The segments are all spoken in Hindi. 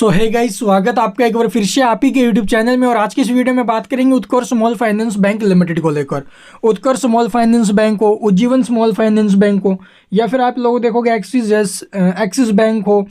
सो है गाइस, स्वागत आपका एक बार फिर से आप ही के यूट्यूब चैनल में। और आज की इस वीडियो में बात करेंगे उत्कर्ष स्मॉल फाइनेंस बैंक लिमिटेड को लेकर। उत्कर्ष स्मॉल फाइनेंस बैंक हो, उज्जीवन स्मॉल फाइनेंस बैंक हो, या फिर आप लोग देखोगे एक्सिस बैंक हो,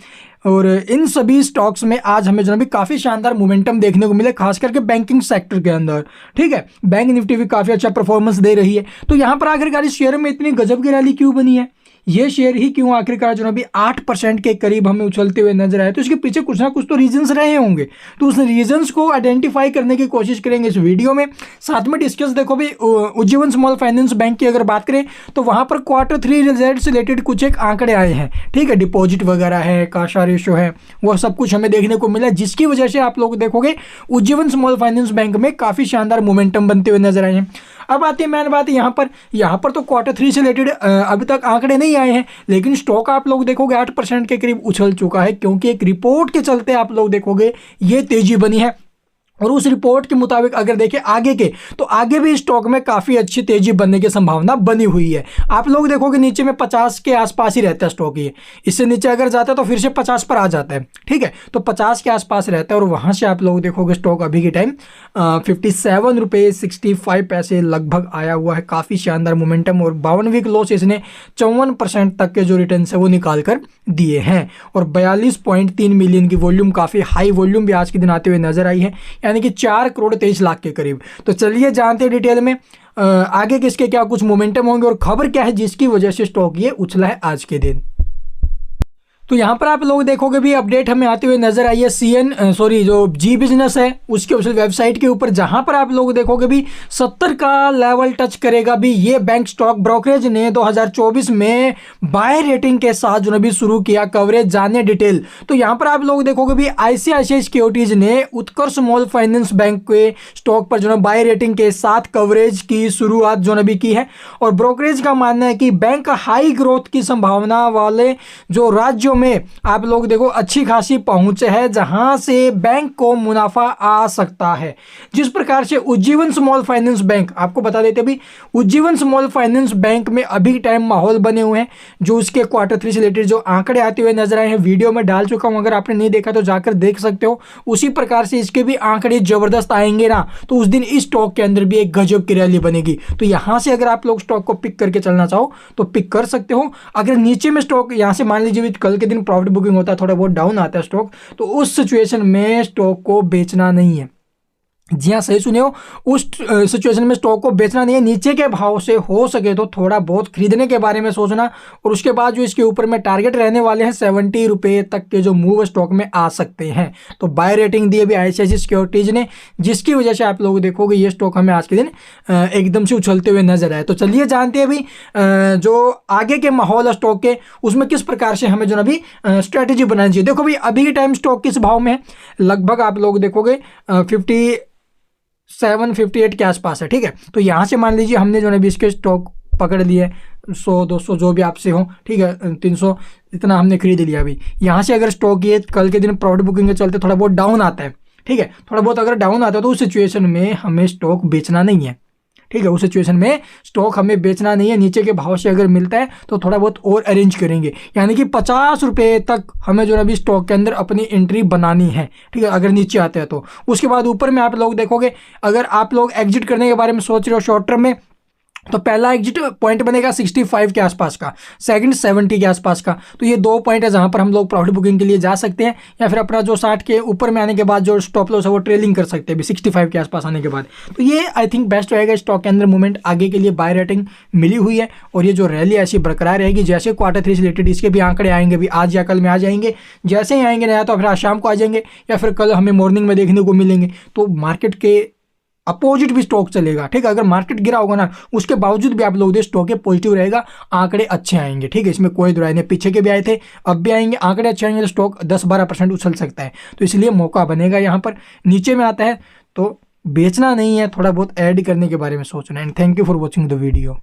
और इन सभी स्टॉक्स में आज हमें जो है काफ़ी शानदार मोमेंटम देखने को मिले, खास करके बैंकिंग सेक्टर के अंदर। ठीक है, बैंक निफ्टी भी काफ़ी अच्छा परफॉर्मेंस दे रही है। तो यहाँ पर आखिरकार इस शेयर में इतनी गजब की रैली क्यों बनी है, ये शेयर ही क्यों आखिरकार जो अभी 8% के करीब हमें उछलते हुए नजर आए, तो इसके पीछे कुछ ना कुछ तो रीजंस रहे होंगे। तो उस रीजंस को आइडेंटिफाई करने की कोशिश करेंगे इस वीडियो में। साथ में डिस्कस देखो भी उज्जीवन स्मॉल फाइनेंस बैंक की अगर बात करें तो वहां पर Q3 रिजल्ट से रिलेटेड कुछ एक आंकड़े आए हैं। ठीक है, डिपॉजिट वगैरह है, काशा रेशो है, वो सब कुछ हमें देखने को मिला, जिसकी वजह से आप लोग देखोगे उज्जीवन स्मॉल फाइनेंस बैंक में काफी शानदार मोमेंटम बनते हुए नजर आए हैं। अब आती है मेन बात, यहाँ पर तो Q3 से रिलेटेड अभी तक आंकड़े नहीं आए हैं, लेकिन स्टॉक आप लोग देखोगे 8% के करीब उछल चुका है, क्योंकि एक रिपोर्ट के चलते आप लोग देखोगे ये तेजी बनी है। और उस रिपोर्ट के मुताबिक अगर देखें आगे के, तो आगे भी स्टॉक में काफ़ी अच्छी तेजी बनने की संभावना बनी हुई है। आप लोग देखोगे नीचे में 50 के आसपास ही रहता है स्टॉक, ये इससे नीचे अगर जाता है तो फिर से 50 पर आ जाता है। ठीक है, तो 50 के आसपास रहता है, और वहाँ से आप लोग देखोगे स्टॉक अभी के टाइम 57 रुपये 65 पैसे लगभग आया हुआ है। काफ़ी शानदार मोमेंटम, और 52 वीक लो से इसने 54% तक के जो रिटर्न है वो निकाल कर दिए हैं। और 42.3 मिलियन की वॉल्यूम, काफ़ी हाई वॉल्यूम भी आज के दिन आते हुए नजर आई है, यानी कि 4 करोड़ 23 लाख के करीब। तो चलिए जानते हैं डिटेल में आगे किसके क्या कुछ मोमेंटम होंगे और खबर क्या है जिसकी वजह से स्टॉक ये उछला है आज के दिन। तो यहाँ पर आप लोग देखोगे भी अपडेट हमें आते हुए नजर आई है जो जी बिजनेस है उसके ऑफिशियल वेबसाइट के ऊपर, जहां पर आप लोग देखोगे भी 70 का लेवल टच करेगा भी ये बैंक। स्टॉक ब्रोकरेज ने 2024 में बाय रेटिंग के साथ जो भी शुरू किया कवरेज, जाने डिटेल। तो यहाँ पर आप लोग देखोगे भी ICICI सिक्योरिटीज ने उत्कर्ष स्मॉल फाइनेंस बैंक के स्टॉक पर जो बाय रेटिंग के साथ कवरेज की शुरुआत जो भी की है। और ब्रोकरेज का मानना है कि बैंक हाई ग्रोथ की संभावना वाले जो राज्यों में आप लोग देखो अच्छी खासी पहुंच है, जहां से बैंक को मुनाफा आ सकता है। जिस प्रकार से उज्जीवन स्मॉल फाइनेंस बैंक, आपको बता देते भी उज्जीवन स्मॉल फाइनेंस बैंक में अभी टाइम माहौल बने हुए हैं, जो उसके Q3 से रिलेटेड जो आंकड़े आते हुए नजर आए हैं वीडियो में डाल चुका हूं, अगर आपने नहीं देखा तो जाकर देख सकते हो। उसी प्रकार से इसके भी आंकड़े जबरदस्त आएंगे ना, तो उस दिन इस स्टॉक के अंदर भी एक गजब की रैली बनेगी। तो यहां से अगर आप लोग स्टॉक को पिक करके चलना चाहो तो पिक कर सकते हो। अगर नीचे में स्टॉक यहां से मान लीजिए कल के दिन प्रॉफिट बुकिंग होता है, थोड़ा बहुत डाउन आता है स्टॉक, तो उस सिचुएशन में स्टॉक को बेचना नहीं है। जी हाँ, सही सुने हो, उस सिचुएशन में स्टॉक को बेचना नहीं है। नीचे के भाव से हो सके तो थोड़ा बहुत खरीदने के बारे में सोचना, और उसके बाद जो इसके ऊपर में टारगेट रहने वाले हैं 70 रुपये तक के जो मूव स्टॉक में आ सकते हैं। तो बाय रेटिंग दी अभी ICICI सिक्योरिटीज ने, जिसकी वजह से आप लोग देखोगे ये स्टॉक हमें आज के दिन एकदम से उछलते हुए नजर आए। तो चलिए जानते हैं अभी जो आगे के माहौल स्टॉक के, उसमें किस प्रकार से हमें जो अभी स्ट्रैटेजी बनानी चाहिए। देखो भाई अभी के टाइम स्टॉक किस भाव में है, लगभग आप लोग देखोगे 57-58 के आसपास है। ठीक है, तो यहाँ से मान लीजिए हमने जो है इसके स्टॉक पकड़ लिए 100-200 जो भी आपसे हो, ठीक है 300 इतना हमने खरीद लिया। अभी यहाँ से अगर स्टॉक ये कल के दिन प्रॉफिट बुकिंग के चलते थोड़ा बहुत डाउन आता है, ठीक है, थोड़ा बहुत अगर डाउन आता है तो उस सिचुएशन में हमें स्टॉक बेचना नहीं है। ठीक है, उस सिचुएशन में स्टॉक हमें बेचना नहीं है। नीचे के भाव से अगर मिलता है तो थोड़ा बहुत और अरेंज करेंगे, यानी कि 50 रुपये तक हमें जो है अभी स्टॉक के अंदर अपनी एंट्री बनानी है। ठीक है, अगर नीचे आते हैं तो उसके बाद ऊपर में आप लोग देखोगे, अगर आप लोग एग्जिट करने के बारे में सोच रहे हो शॉर्ट टर्म में, तो पहला एग्जिट पॉइंट बनेगा 65 के आसपास का, सेकंड 70 के आसपास का। तो ये 2 पॉइंट है जहां पर हम लोग प्रॉफिट बुकिंग के लिए जा सकते हैं, या फिर अपना जो 60 के ऊपर में आने के बाद जो स्टॉप लॉस है वो ट्रेलिंग कर सकते हैं 65 के आसपास आने के बाद। तो ये आई थिंक बेस्ट रहेगा स्टॉक के अंदर मूवमेंट आगे के लिए। बाय रेटिंग मिली हुई है, और ये जो रैली ऐसी बरकरार रहेगी। जैसे Q3 से रिलेटेड इसके भी आंकड़े आएंगे, भी आज या कल में आ जाएंगे। जैसे ही आएंगे नया तो फिर आज शाम को आ जाएंगे, या फिर कल हमें मॉर्निंग में देखने को मिलेंगे। तो मार्केट के अपोजिट भी स्टॉक चलेगा। ठीक है, अगर मार्केट गिरा होगा ना, उसके बावजूद भी आप लोग देख स्टॉक पॉजिटिव रहेगा, आंकड़े अच्छे आएंगे। ठीक है, इसमें कोई दुराई नहीं। पीछे के भी आए थे, अब भी आएंगे, आंकड़े अच्छे आएंगे तो स्टॉक 10-12% उछल सकता है। तो इसलिए मौका बनेगा। यहाँ पर नीचे में आता है तो बेचना नहीं है, थोड़ा बहुत ऐड करने के बारे में सोचना है। And thank you for watching the video.